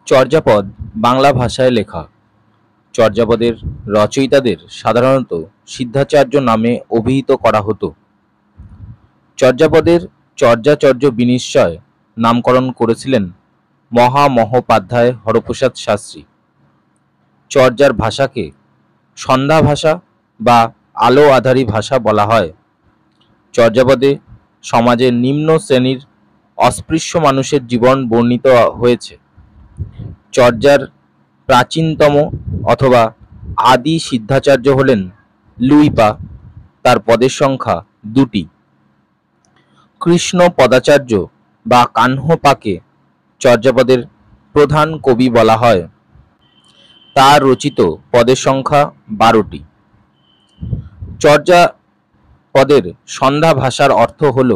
চর্যাপদ বাংলা ভাষায় লেখা। চর্যাপদের রচয়িতাদের সাধারণত সিদ্ধাচার্য নামে অভিহিত করা হতো। চর্যাপদের চর্যাচর্য বিনিশ্চয় নামকরণ করেছিলেন মহামহোপাধ্যায় হরপ্রসাদ শাস্ত্রী। চর্যার ভাষাকে সন্ধ্যা ভাষা বা আলো আধারী ভাষা বলা হয়। চর্যাপদে সমাজের নিম্ন শ্রেণীর অস্পৃশ্য মানুষের জীবন বর্ণিত হয়েছে। চর্যার প্রাচীনতম অথবা আদি সিদ্ধাচার্য হলেন লুইপা, তার পদের সংখ্যা 2টি। কৃষ্ণ পদাচার্য বা কাহ্নপাকে চর্যাপদের প্রধান কবি বলা হয়। তার রচিত পদের সংখ্যা 12টি। চর্যাপদের সন্ধ্যা ভাষার অর্থ হল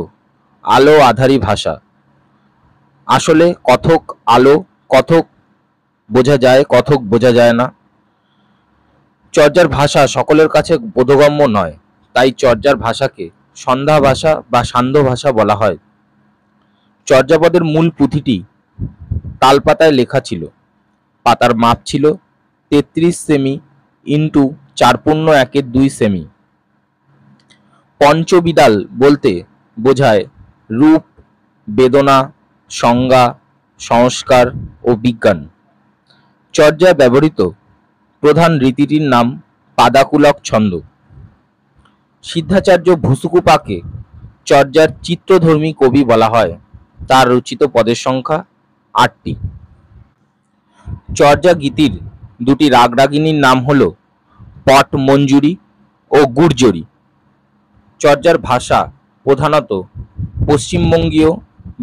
আলো আধারী ভাষা। আসলে কথক আলো, কথক বোঝা যায়, কথক বোঝা যায় না। চর্যার ভাষা সকলের কাছে বোধগম্য নয়, তাই চর্যার ভাষাকে সন্ধ্যা ভাষা বা সান্ধ্য ভাষা বলা হয়। চর্যাপদের মূল পুঁথিটি তালপাতায় লেখা ছিল। পাতার মাপ ছিল 33 সেমি ইন্টু 4.1/2 সেমি। পঞ্চবিদাল বলতে বোঝায় রূপ, বেদনা, সংজ্ঞা, সংস্কার ও বিজ্ঞান। চর্যায় ব্যবহৃত প্রধান রীতিটির নাম পাদাকুলক ছন্দ। সিদ্ধাচার্য ভুসুকুপাকে চর্যার চিত্রধর্মী কবি বলা হয়। তার রচিত পদের সংখ্যা 8টি। চর্যা গীতির 2টি রাগরাগিনীর নাম হল পট মঞ্জুরি ও গুর্জরি। চর্যার ভাষা প্রধানত পশ্চিমবঙ্গীয়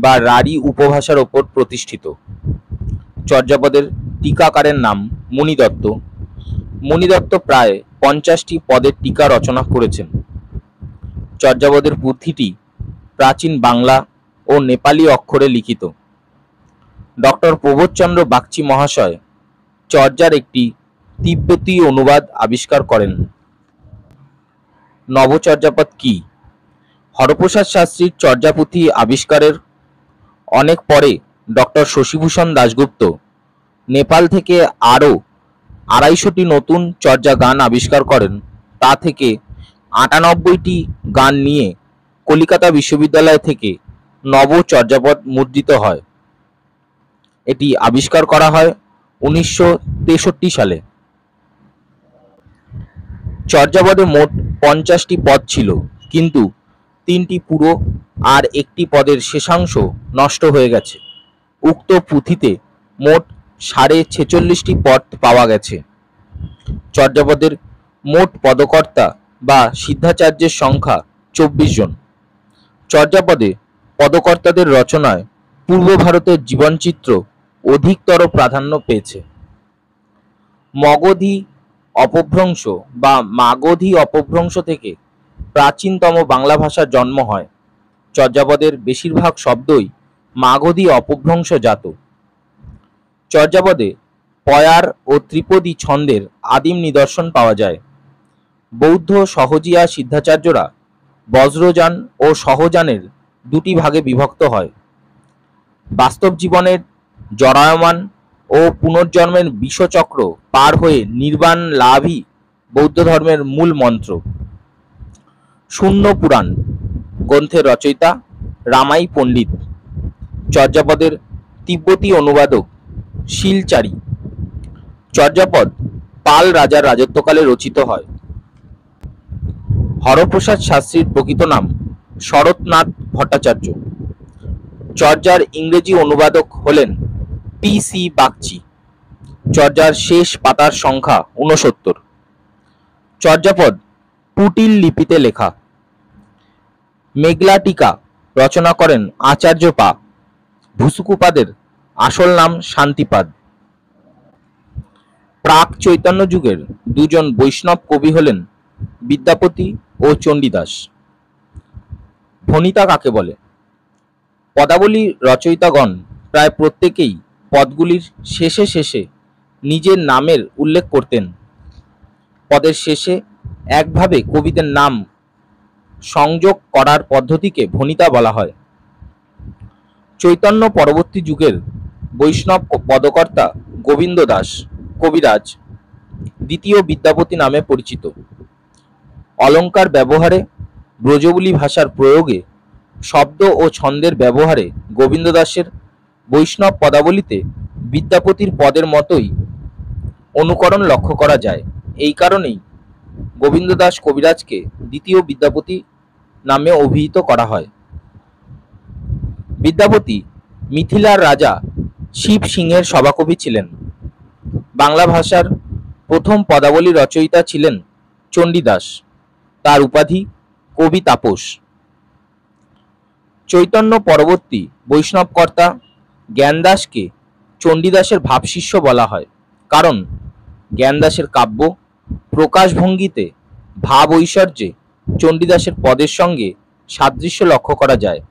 বা রাঢ়ী উপভাষার ওপর প্রতিষ্ঠিত। চর্যাপদের টিকাকারের নাম মুনিদত্ত। মুনিদত্ত প্রায় 50টি পদের টিকা রচনা করেছেন। চর্যাপদের পুঁথিটি প্রাচীন বাংলা ও নেপালি অক্ষরে লিখিত। ডক্টর প্রবোধচন্দ্র বাগচি মহাশয় চর্যার একটি তিব্বতী অনুবাদ আবিষ্কার করেন। নবচর্যাপদ কি? হরপ্রসাদ শাস্ত্রীর চর্যাপুঁথি আবিষ্কারের অনেক পরে ডক্টর শশীভূষণ দাশগুপ্ত নেপাল থেকে আরও 250টি নতুন চর্যা গান আবিষ্কার করেন। তা থেকে 98টি গান নিয়ে কলিকাতা বিশ্ববিদ্যালয় থেকে নবচর্যাপদ মুদ্রিত হয়। এটি আবিষ্কার করা হয় 1963 সালে। চর্যাপদে মোট 50টি পদ ছিল, কিন্তু 3টি পুরো আর 1টি পদের শেষাংশ নষ্ট হয়ে গেছে। উক্ত পুঁথিতে মোট 46.5টি পদ পাওয়া গেছে। চর্যাপদের মোট পদকর্তা বা সিদ্ধাচার্যের সংখ্যা 24 জন। চর্যাপদে পদকর্তাদের রচনায় পূর্ব ভারতের জীবনচিত্র অধিকতর প্রাধান্য পেয়েছে। মগধী অপভ্রংশ বা মাগধী অপভ্রংশ থেকে প্রাচীনতম বাংলা ভাষার জন্ম হয়। চর্যাপদের বেশিরভাগ শব্দই মাগধী অপভ্রংশজাত। চর্যাপদে পয়ার ও ত্রিপদী ছন্দের আদিম নিদর্শন পাওয়া যায়। বৌদ্ধ সহজিয়া সিদ্ধাচার্যরা বজ্রযান ও সহজানের 2টি ভাগে বিভক্ত হয়। বাস্তব জীবনের জরায়মান ও পুনর্জন্মের বিষচক্র পার হয়ে নির্বাণ লাভই বৌদ্ধ ধর্মের মূল মন্ত্র। শূন্য পুরাণ গ্রন্থের রচয়িতা রামাই পণ্ডিত। চর্যাপদের তিব্বতী অনুবাদক শিলচারি। চর্যাপদ পাল রাজার রাজত্বকালে রচিত হয়। হরপ্রসাদ শাস্ত্রীর প্রকৃত নাম শরৎনাথ ভট্টাচার্য। চর্যার ইংরেজি অনুবাদক হলেন P.C. বাগচি। চর্যার শেষ পাতার সংখ্যা 69। চর্যাপদ কুটিল লিপিতে লেখা। মেঘলা টিকা রচনা করেন আচার্য পা। ভুসুকুপাদের আসল নাম শান্তিপাদ। প্রাক চৈতন্য যুগের 2 জন বৈষ্ণব কবি হলেন বিদ্যাপতি ও চণ্ডীদাস। ভণিতা কাকে বলে? পদাবলী রচয়িতাগণ প্রায় প্রত্যেকেই পদগুলির শেষে শেষে নিজের নামের উল্লেখ করতেন। পদের শেষে একভাবে কবিদের নাম সংযোগ করার পদ্ধতিকে ভণিতা বলা হয়। চৈতন্য পরবর্তী যুগের বৈষ্ণব পদকর্তা গোবিন্দ দাস কবিরাজ দ্বিতীয় বিদ্যাপতি নামে পরিচিত। অলঙ্কার ব্যবহারে, ব্রজবুলি ভাষার প্রয়োগে, শব্দ ও ছন্দের ব্যবহারে গোবিন্দ দাসের বৈষ্ণব পদাবলিতে বিদ্যাপতির পদের মতোই অনুকরণ লক্ষ্য করা যায়। এই কারণেই গোবিন্দ দাস কবিরাজকে দ্বিতীয় বিদ্যাপতি নামে অভিহিত করা হয়। বিদ্যাপতি মিথিলার রাজা শিব সিংহের সভাকবি ছিলেন। বাংলা ভাষার প্রথম পদাবলী রচয়িতা ছিলেন চণ্ডীদাস। তার উপাধি কবি তাপস। চৈতন্য পরবর্তী বৈষ্ণবকর্তা জ্ঞানদাসকে চণ্ডীদাসের ভাবশিষ্য বলা হয়, কারণ জ্ঞানদাসের কাব্য প্রকাশভঙ্গিতে ভাব ঐশ্বর্যে চণ্ডীদাসের পদের সঙ্গে সাদৃশ্য লক্ষ্য করা যায়।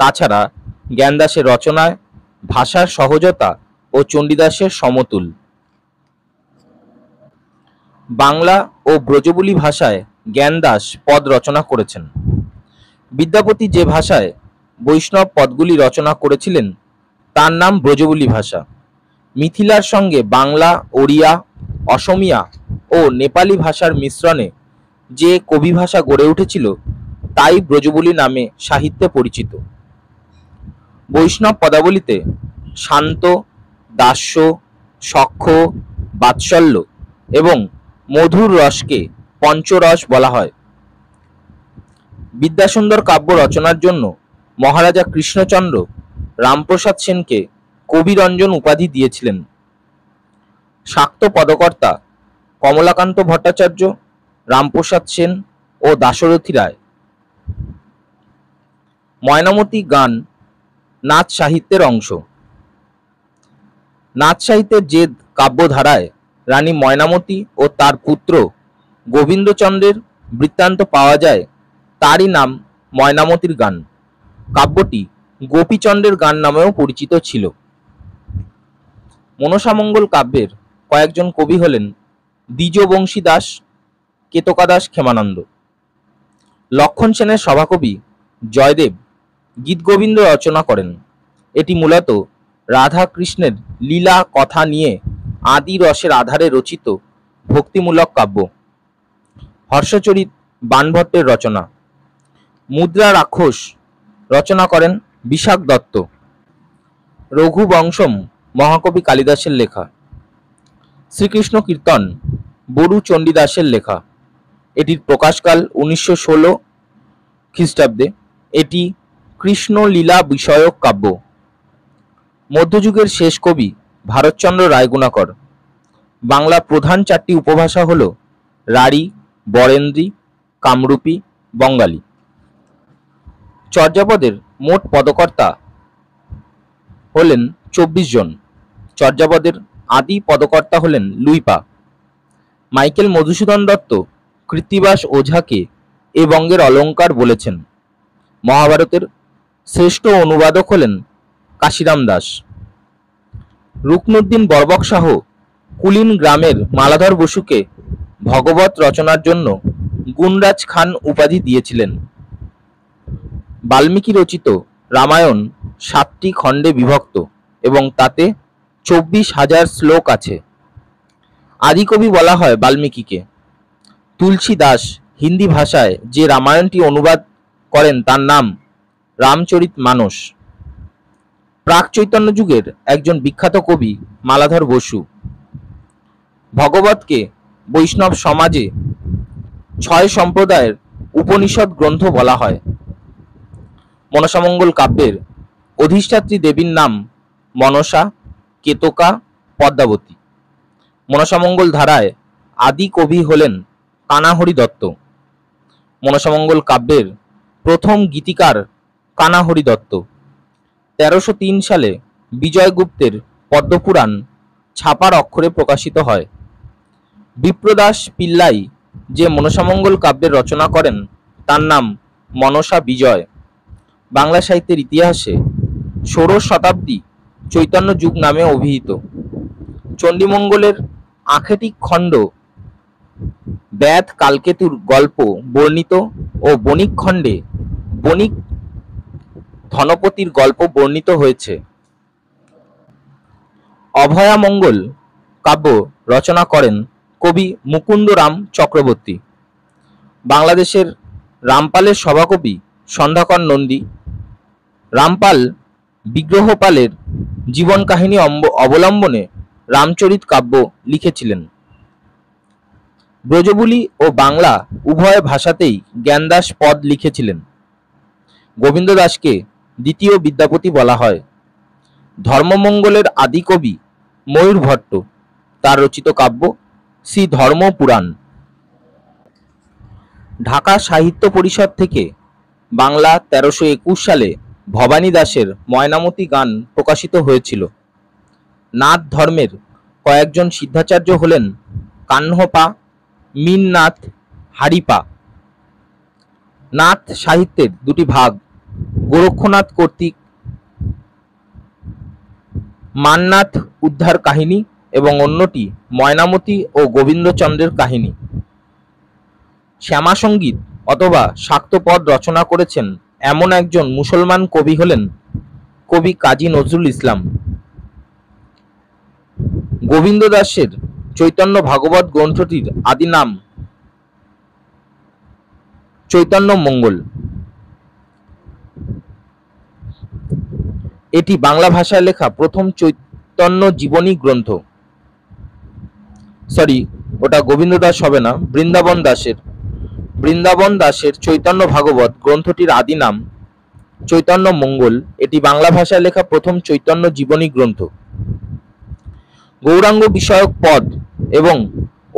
তাছাড়া জ্ঞানদাসের রচনায় ভাষার সহজতা ও চণ্ডীদাসের সমতুল। বাংলা ও ব্রজবুলি ভাষায় জ্ঞানদাস পদ রচনা করেছেন। বিদ্যাপতি যে ভাষায় বৈষ্ণব পদগুলি রচনা করেছিলেন তার নাম ব্রজবুলি ভাষা। মিথিলার সঙ্গে বাংলা, ওড়িয়া, অসমিয়া ও নেপালি ভাষার মিশ্রণে যে কবি ভাষা গড়ে উঠেছিল তাই ব্রজবুলি নামে সাহিত্যে পরিচিত। বৈষ্ণব পদাবলিতে শান্ত, দাস্য, সখ্য, বাৎসল্য এবং মধুর রসকে পঞ্চরস বলা হয়। বিদ্যাসুন্দর কাব্য রচনার জন্য মহারাজা কৃষ্ণচন্দ্র রামপ্রসাদ সেনকে কবিরঞ্জন উপাধি দিয়েছিলেন। শাক্ত পদকর্তা কমলাকান্ত ভট্টাচার্য, রামপ্রসাদ সেন ও দাশরথী রায়। ময়নামতি গান নাচ সাহিত্যের অংশ। নাচ সাহিত্যের যে কাব্যধারায় রানী ময়নামতি ও তার পুত্র গোবিন্দচন্দ্রের বৃত্তান্ত পাওয়া যায় তারই নাম ময়নামতির গান। কাব্যটি গোপীচন্দ্রের গান নামেও পরিচিত ছিল। মনসামঙ্গল কাব্যের কয়েকজন কবি হলেন দ্বিজবংশী দাস, কেতকা দাস ক্ষেমানন্দ। লক্ষণ সেনের সভাকবি জয়দেব গীতগোবিন্দ রচনা করেন। এটি মূলত রাধা কৃষ্ণের লীলা কথা নিয়ে আদি রসের আধারে রচিত ভক্তিমূলক কাব্য। হর্ষচরিত বাণভট্টের রচনা। মুদ্রা রাক্ষস রচনা করেন বিশাখ দত্ত। রঘুবংশম মহাকবি কালিদাসের লেখা। শ্রীকৃষ্ণ কীর্তন বড়ু চণ্ডীদাসের লেখা। এটির প্রকাশকাল 1916 খ্রিস্টাব্দে। এটি কৃষ্ণ লীলা বিষয়ক কাব্য। মধ্যযুগের শেষ কবি ভারতচন্দ্র রায়গুণাকর। বাংলা প্রধান চারটি উপভাষা হল রাঢ়ী, বরেন্দ্রী, কামরূপী, বঙ্গালী। চর্যাপদের মোট পদকর্তা হলেন 24 জন। চর্যাপদের আদি পদকর্তা হলেন লুইপা। মাইকেল মধুসূদন দত্ত কৃত্তিবাস ওঝাকে এ বঙ্গের অলঙ্কার বলেছেন। মহাভারতের শ্রেষ্ঠ অনুবাদক হলেন কাশিরাম দাস। রুকনুদ্দিন বরবক শাহ কুলিন গ্রামের মালাধর বসুকে ভগবত রচনার জন্য গুণরাজ খান উপাধি দিয়েছিলেন। বাল্মীকি রচিত রামায়ণ 7টি খণ্ডে বিভক্ত এবং তাতে 24,000 শ্লোক আছে। আদিকবি বলা হয় বাল্মীকিকে। তুলসী দাস হিন্দি ভাষায় যে রামায়ণটি অনুবাদ করেন তার নাম রামচরিত মানস। প্রাক চৈতন্য যুগের একজন বিখ্যাত কবি মালাধর বসু। ভগবতকে বৈষ্ণব সমাজে 6 সম্প্রদায়ের উপনিষদ গ্রন্থ বলা হয়। মনসামঙ্গল কাব্যের অধিষ্ঠাত্রী দেবীর নাম মনসা, কেতকা, পদ্মাবতী। মনসামঙ্গল ধারায় আদি কবি হলেন কানাহরি দত্ত। মনসামঙ্গল কাব্যের প্রথম গীতিকার কানাহরি দত্ত। 1303 সালে বিজয়গুপ্তের পদ্মপুরাণ ছাপার অক্ষরে প্রকাশিত হয়। বিপ্রদাস পিল্লাই যে মনসামঙ্গল কাব্যের রচনা করেন তার নাম মনসা বিজয়। বাংলা সাহিত্যের ইতিহাসে ষোড়শ শতাব্দী চৈতন্য যুগ নামে অভিহিত। চণ্ডীমঙ্গলের আখেটিক খণ্ড ব্যাধ কালকেতুর গল্প বর্ণিত ও বণিক খণ্ডে বণিক ধনপতির গল্প বর্ণিত হয়েছে। অভয়ামঙ্গল কাব্য রচনা করেন কবি মুকুন্দরাম চক্রবর্তী। বাংলাদেশের রামপালের সভাকবি সন্ধ্যাকর নন্দী রামপাল বিগ্রহপালের জীবন কাহিনী অবলম্বনে রামচরিত কাব্য লিখেছিলেন। ব্রজবুলি ও বাংলা উভয় ভাষাতেই জ্ঞানদাস পদ লিখেছিলেন। গোবিন্দ দাসকে দ্বিতীয় বিদ্যাপতি বলা হয়। ধর্মমঙ্গলের আদি কবি ময়ূর ভট্ট, তার রচিত কাব্য শ্রী ধর্ম পুরাণ। ঢাকা সাহিত্য পরিষদ থেকে বাংলা ১৩২১ সালে ভবানী দাসের ময়নামতি গান প্রকাশিত হয়েছিল। নাথ ধর্মের কয়েকজন সিদ্ধাচার্য হলেন কাহ্নপা, মীননাথ, হারিপা। নাথ সাহিত্যের দুটি ভাগ, গোরক্ষনাথ কর্তৃক মাননাথ উদ্ধার কাহিনী এবং অন্যটি ময়নামতি ও গোবিন্দচন্দ্রের কাহিনী। শ্যামাসঙ্গীত অথবা শাক্তপদ রচনা করেছেন এমন একজন মুসলমান কবি হলেন কবি কাজী নজরুল ইসলাম। গোবিন্দ দাসের চৈতন্য ভাগবত গ্রন্থটির আদি নাম চৈতন্য মঙ্গল। এটি বাংলা ভাষায় লেখা প্রথম চৈতন্য জীবনী গ্রন্থ। ওটা গোবিন্দ দাস হবে না, বৃন্দাবন দাসের চৈতন্য ভাগবত গ্রন্থটির আদি নাম চৈতন্য মঙ্গল। এটি বাংলা ভাষায় লেখা প্রথম চৈতন্য জীবনী গ্রন্থ। গৌরাঙ্গ বিষয়ক পদ এবং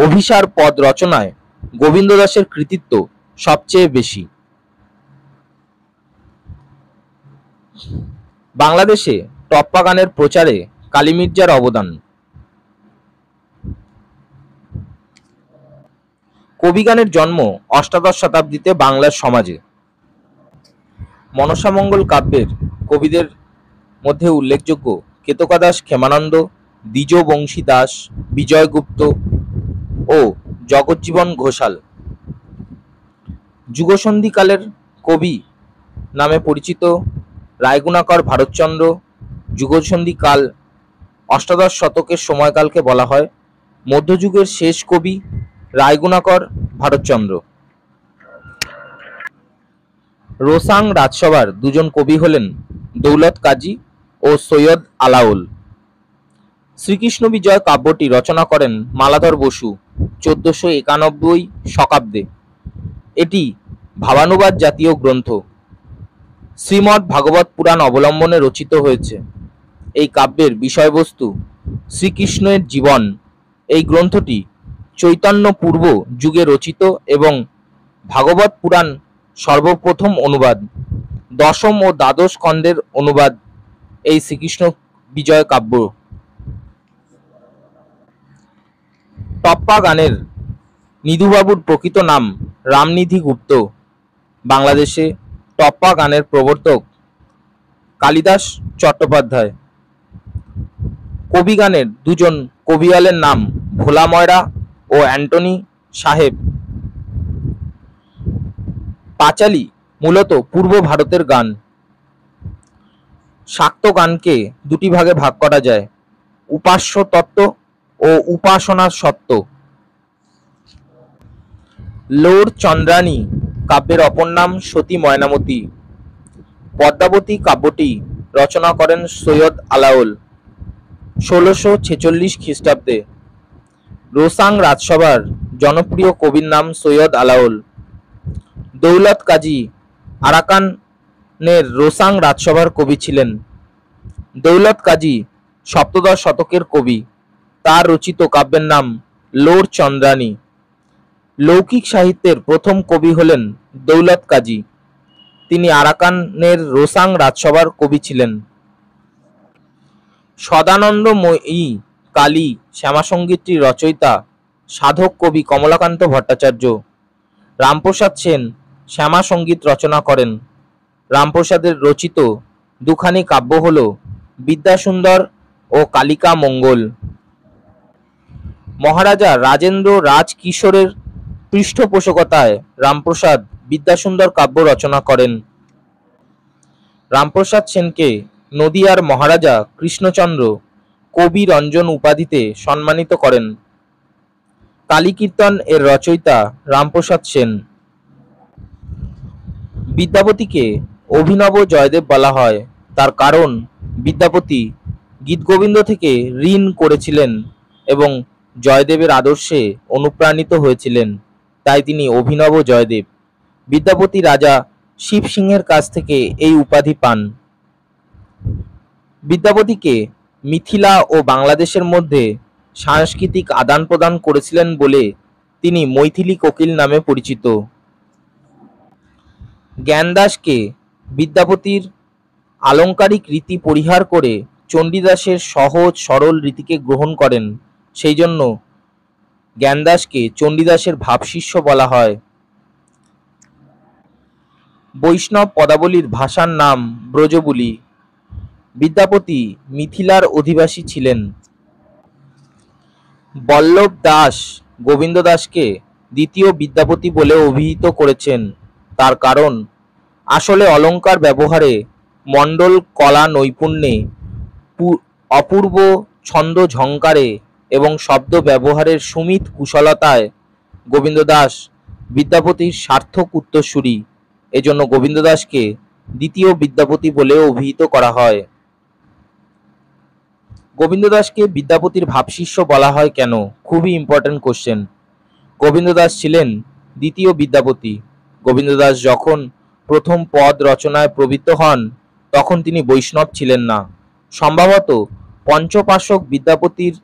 অভিসার পদ রচনায় গোবিন্দ দাসের কৃতিত্ব সবচেয়ে বেশি। বাংলাদেশে টপ্পা গানের প্রচারে কালী মির্জার অবদান। কবিগানের জন্ম অষ্টাদশ শতাব্দীতে বাংলার সমাজে। মনসামঙ্গল কাব্যের কবিদের মধ্যে উল্লেখযোগ্য কেতকা দাস ক্ষেমানন্দ, দ্বিজবংশী দাস, বিজয়গুপ্ত ও জগজ্জীবন ঘোষাল। যুগসন্ধিকালের কবি নামে পরিচিত রায়গুণাকর ভারতচন্দ্র। যুগসন্ধিকাল অষ্টাদশ শতকের সময়কালকে বলা হয়। মধ্যযুগের শেষ কবি রায়গুণাকর ভারতচন্দ্র। রোসাং রাজসভার দুজন কবি হলেন দৌলত কাজী ও সৈয়দ আলাওল। শ্রীকৃষ্ণ বিজয় কাব্যটি রচনা করেন মালাধর বসু ১৪৯১ শকাব্দে। এটি ভাবানুবাদ জাতীয় গ্রন্থ। শ্রীমদ্ ভাগবত পুরাণ অবলম্বনে রচিত হয়েছে। এই কাব্যের বিষয়বস্তু শ্রীকৃষ্ণের জীবন। এই গ্রন্থটি চৈতন্য পূর্ব যুগে রচিত এবং ভাগবত পুরাণ সর্বপ্রথম অনুবাদ। দশম ও দ্বাদশ খণ্ডের অনুবাদ এই শ্রীকৃষ্ণ বিজয় কাব্য। টপ্পা গানের নিধুবাবুর প্রকৃত নাম রামনিধি গুপ্ত। বাংলাদেশে টপ্পা গানের প্রবর্তক কালিদাস চট্টোপাধ্যায়। কবিগানের দুজন কবিয়ালের নাম ভোলা ময়রা ও অ্যান্টনি সাহেব। পাঁচালী মূলত পূর্ব ভারতের গান। শাক্ত গানকে দুটি ভাগে ভাগ করা যায়, উপাস্য তত্ত্ব ও উপাসনা সত্ত্ব। লোর চন্দ্রাণী কাব্যের অপর নাম সতী ময়নামতি। পদ্মাবতী কাব্যটি রচনা করেন সৈয়দ আলাওল ১৬৪৬ খ্রিস্টাব্দে। রোসাং রাজসভার জনপ্রিয় কবির নাম সৈয়দ আলাওল। দৌলত কাজী আরাকানের রোসাং রাজসভার কবি ছিলেন। দৌলত কাজী সপ্তদশ শতকের কবি। তার রচিত কাব্যের নাম লোর চন্দ্রাণী। লৌকিক সাহিত্যের প্রথম কবি হলেন দৌলত কাজী। তিনি আরাকানের রোসাং রাজসভার কবি ছিলেন। সদানন্দময়ী কালী শ্যামাসঙ্গীতটির রচয়িতা সাধক কবি কমলাকান্ত ভট্টাচার্য। রামপ্রসাদ সেন শ্যামাসঙ্গীত রচনা করেন। রামপ্রসাদের রচিত দুখানি কাব্য হল বিদ্যাসুন্দর ও কালিকা মঙ্গল। মহারাজা রাজেন্দ্র রাজকিশোরের পৃষ্ঠপোষকতায় রামপ্রসাদ বিদ্যাসুন্দর কাব্য রচনা করেন। রামপ্রসাদ সেনকে নদিয়ার মহারাজা কৃষ্ণচন্দ্র কবি রঞ্জন উপাধিতে সম্মানিত করেন। কালীকীর্তন এর রচয়িতা রামপ্রসাদ সেন। বিদ্যাপতিকে অভিনব জয়দেব বলা হয়, তার কারণ বিদ্যাপতি গীতগোবিন্দ থেকে ঋণ করেছিলেন এবং জয়দেবের আদর্শে অনুপ্রাণিত হয়েছিলেন, তাই তিনি অভিনব জয়দেব। বিদ্যাপতি রাজা শিব সিংহের কাছ থেকে এই উপাধি পান। বিদ্যাপতিকে মিথিলা ও বাংলাদেশের মধ্যে সাংস্কৃতিক আদান প্রদান করেছিলেন বলে তিনি মৈথিলী কোকিল নামে পরিচিত। জ্ঞানদাসকে বিদ্যাপতির আলংকারিক রীতি পরিহার করে চণ্ডীদাসের সহজ সরল রীতিকে গ্রহণ করেন, সেই জন্য জ্ঞানদাসকে চণ্ডীদাসের ভাবশিষ্য বলা হয়। বৈষ্ণব পদাবলীর ভাষার নাম ব্রজবুলি। বিদ্যাপতি মিথিলার অধিবাসী ছিলেন। বল্লভ দাস গোবিন্দ দাসকে দ্বিতীয় বিদ্যাপতি বলে অভিহিত করেছেন, তার কারণ আসলে অলঙ্কার ব্যবহারে, মণ্ডল কলা নৈপুণ্যে, অপূর্ব ছন্দ ঝঙ্কারে এবং শব্দ ব্যবহারের সুমিত কুশলতায় গোবিন্দ দাস বিদ্যাপতির সার্থক উত্তরসূরি। এজন্য গোবিন্দ দাসকে দ্বিতীয় বিদ্যাপতি বলে অভিহিত করা হয়। গোবিন্দ দাসকে বিদ্যাপতির ভাবশিষ্য বলা হয় কেন? খুবই ইম্পর্টেন্ট কোশ্চেন। গোবিন্দ দাস ছিলেন দ্বিতীয় বিদ্যাপতি। গোবিন্দ দাস যখন প্রথম পদ রচনায় প্রবৃত্ত হন তখন তিনি বৈষ্ণব ছিলেন না। সম্ভবত পঞ্চপাশক বিদ্যাপতির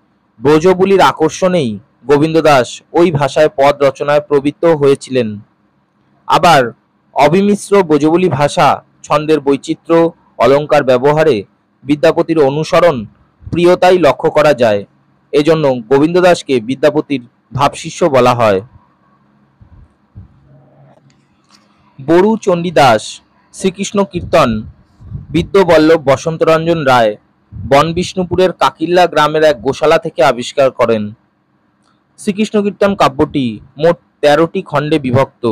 ব্রজবুলির আকর্ষণেই গোবিন্দ দাস ওই ভাষায় পদ রচনায় প্রবৃত্ত হয়েছিলেন। আবার অবিমিশ্র ব্রজবুলি ভাষা, ছন্দের বৈচিত্র্য, অলঙ্কার ব্যবহারে বিদ্যাপতির অনুসরণ প্রিয়তাই লক্ষ্য করা যায়। এজন্য গোবিন্দ দাসকে বিদ্যাপতির ভাবশিষ্য বলা হয়। বড়ু চণ্ডীদাস শ্রীকৃষ্ণ কীর্তন বিদ্যবল্লভ বসন্তরঞ্জন রায় বনবিষ্ণুপুরের কাকিল্লা গ্রামের এক গোশালা থেকে আবিষ্কার করেন। শ্রীকৃষ্ণ কীর্তন কাব্যটি মোট 13টি খণ্ডে বিভক্ত,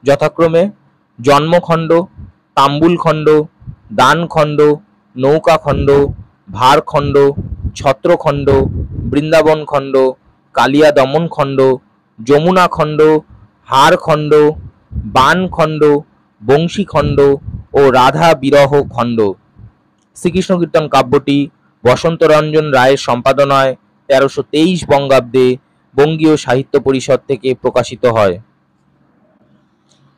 যথাক্রমে জন্মখণ্ড, তাম্বুলখণ্ড, দানখণ্ড, নৌকাখণ্ড, ভারখণ্ড, ছত্রখণ্ড, বৃন্দাবনখণ্ড, কালিয়া দমনখণ্ড, যমুনাখণ্ড, হারখণ্ড, বানখণ্ড, বংশীখণ্ড ও রাধা বিরহ খণ্ড। শ্রীকৃষ্ণ কীর্তন কাব্যটি বসন্তরঞ্জন রায়ের সম্পাদনায় 1323 বঙ্গাব্দে বঙ্গীয় সাহিত্য পরিষদ থেকে প্রকাশিত হয়।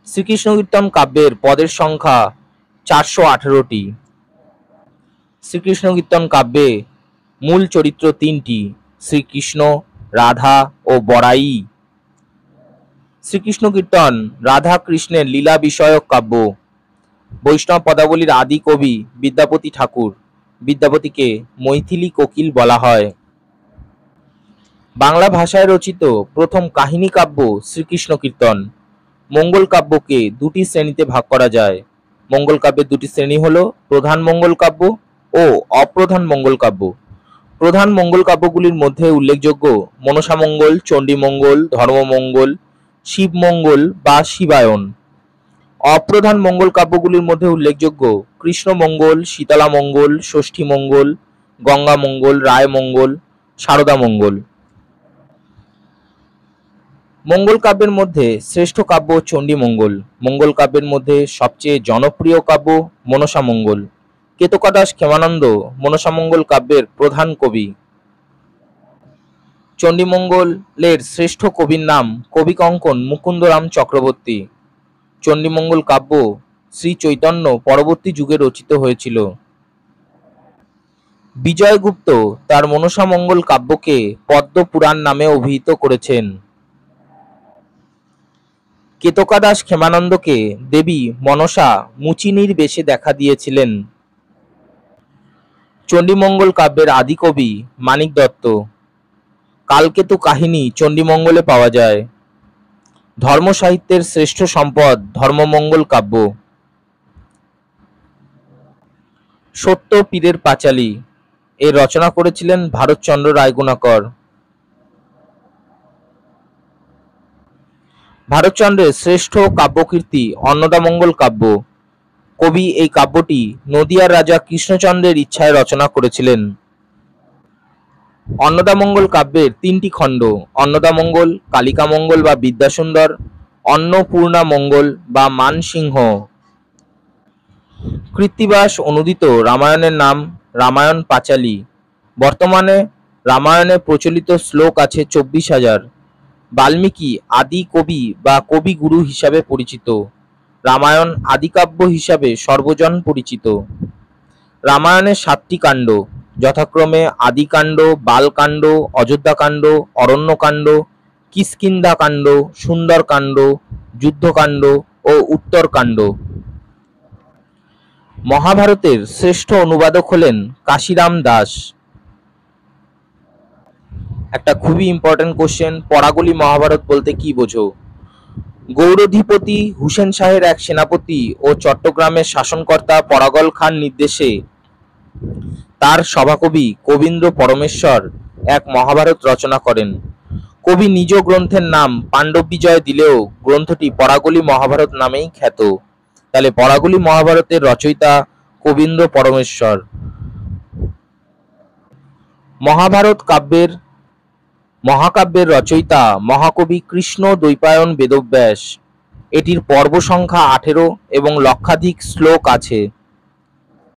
শ্রীকৃষ্ণ কীর্তন কাব্যের পদের সংখ্যা 418টি। শ্রীকৃষ্ণ কীর্তন কাব্যে মূল চরিত্র 3টি: শ্রীকৃষ্ণ, রাধা ও বরাই। শ্রীকৃষ্ণ কীর্তন রাধা কৃষ্ণের লীলা বিষয়ক কাব্য। বৈষ্ণব পদাবলীর আদি কবি বিদ্যাপতি ঠাকুর। বিদ্যাপতিকে মৈথিলী কোকিল বলা হয়। বাংলা ভাষায় রচিত প্রথম কাহিনী কাব্য শ্রীকৃষ্ণ কীর্তন। মঙ্গল কাব্যকে দুটি শ্রেণীতে ভাগ করা যায়। মঙ্গল কাব্যের দুটি শ্রেণী হল প্রধান মঙ্গল কাব্য ও অপ্রধান মঙ্গল কাব্য। প্রধান মঙ্গল কাব্যগুলির মধ্যে উল্লেখযোগ্য মনসামঙ্গল, চণ্ডীমঙ্গল, ধর্মমঙ্গল, শিবমঙ্গল বা শিবায়ন। অপ্রধান মঙ্গল কাব্যগুলির মধ্যে উল্লেখযোগ্য কৃষ্ণমঙ্গল, শীতলামঙ্গল, ষষ্ঠীমঙ্গল, গঙ্গামঙ্গল, রায়মঙ্গল, শারদামঙ্গল। মঙ্গল কাব্যের মধ্যে শ্রেষ্ঠ কাব্য চণ্ডীমঙ্গল। মঙ্গল কাব্যের মধ্যে সবচেয়ে জনপ্রিয় কাব্য মনসামঙ্গল। কেতকাদাস ক্ষেমানন্দ মনসামঙ্গল কাব্যের প্রধান কবি। চণ্ডীমঙ্গলের শ্রেষ্ঠ কবির নাম কবিকঙ্কন মুকুন্দরাম চক্রবর্তী। চণ্ডীমঙ্গল কাব্য শ্রী চৈতন্য পরবর্তী যুগে রচিত হয়েছিল। বিজয়গুপ্ত তার মনসামঙ্গল কাব্যকে পদ্ম পুরাণ নামে অভিহিত করেছেন। কেতকাদাস ক্ষেমানন্দকে দেবী মনসা মুচিনীর বেশে দেখা দিয়েছিলেন। চণ্ডীমঙ্গল কাব্যের আদি কবি মানিক দত্ত। কালকেতু কাহিনী চণ্ডীমঙ্গলে পাওয়া যায়। ধর্ম সাহিত্যের শ্রেষ্ঠ সম্পদ ধর্মমঙ্গল কাব্য। সত্য পীরের পাঁচালী এর রচনা করেছিলেন ভারতচন্দ্র রায়গুণাকর। ভারতচন্দ্রের শ্রেষ্ঠ কাব্যকীর্তি অন্নদামঙ্গল কাব্য। কবি এই কাব্যটি নদিয়ার রাজা কৃষ্ণচন্দ্রের ইচ্ছায় রচনা করেছিলেন। অন্নদামঙ্গল কাব্যের তিনটি খণ্ড: অন্নদামঙ্গল, কালিকামঙ্গল বা বিদ্যাসুন্দর, অন্নপূর্ণামঙ্গল বা মানসিংহ। কৃত্তিবাস অনূদিত রামায়ণের নাম রামায়ণ পাঁচালী। বর্তমানে রামায়ণে প্রচলিত শ্লোক আছে 24,000। বাল্মীকি আদি কবি বা কবিগুরু হিসাবে পরিচিত। রামায়ণ আদিকাব্য হিসাবে সর্বজন পরিচিত। রামায়ণের 7টি কাণ্ড যথাক্রমে আদিকাণ্ড, বালকাণ্ড, অযোধ্যাকাণ্ড, অরণ্যকাণ্ড, কিষ্কিন্ধাকাণ্ড, সুন্দরকাণ্ড, যুদ্ধকাণ্ড ও উত্তরকাণ্ড। মহাভারতের শ্রেষ্ঠ অনুবাদক হলেন কাশিরাম দাস। একটা খুবই ইম্পর্টেন্ট কোশ্চেন, পরাগলি মহাভারত বলতে কি বোঝো? গৌড়াধিপতি হুসেন শাহের এক সেনাপতি ও চট্টগ্রামের শাসনকর্তা পরাগল খান নির্দেশে তার সভাকবি কবীন্দ্র পরমেশ্বর এক মহাভারত রচনা করেন। কবি নিজ গ্রন্থের নাম পাণ্ডব বিজয় দিলেও গ্রন্থটি পরাগলি মহাভারত নামেই খ্যাত। তাহলে পরাগলি মহাভারতের রচয়িতা কবীন্দ্র পরমেশ্বর। মহাকাব্যের রচয়িতা মহাকবি কৃষ্ণ দ্বৈপায়ন বেদব্যাস। এটির পর্ব সংখ্যা 18 এবং লক্ষাধিক শ্লোক আছে।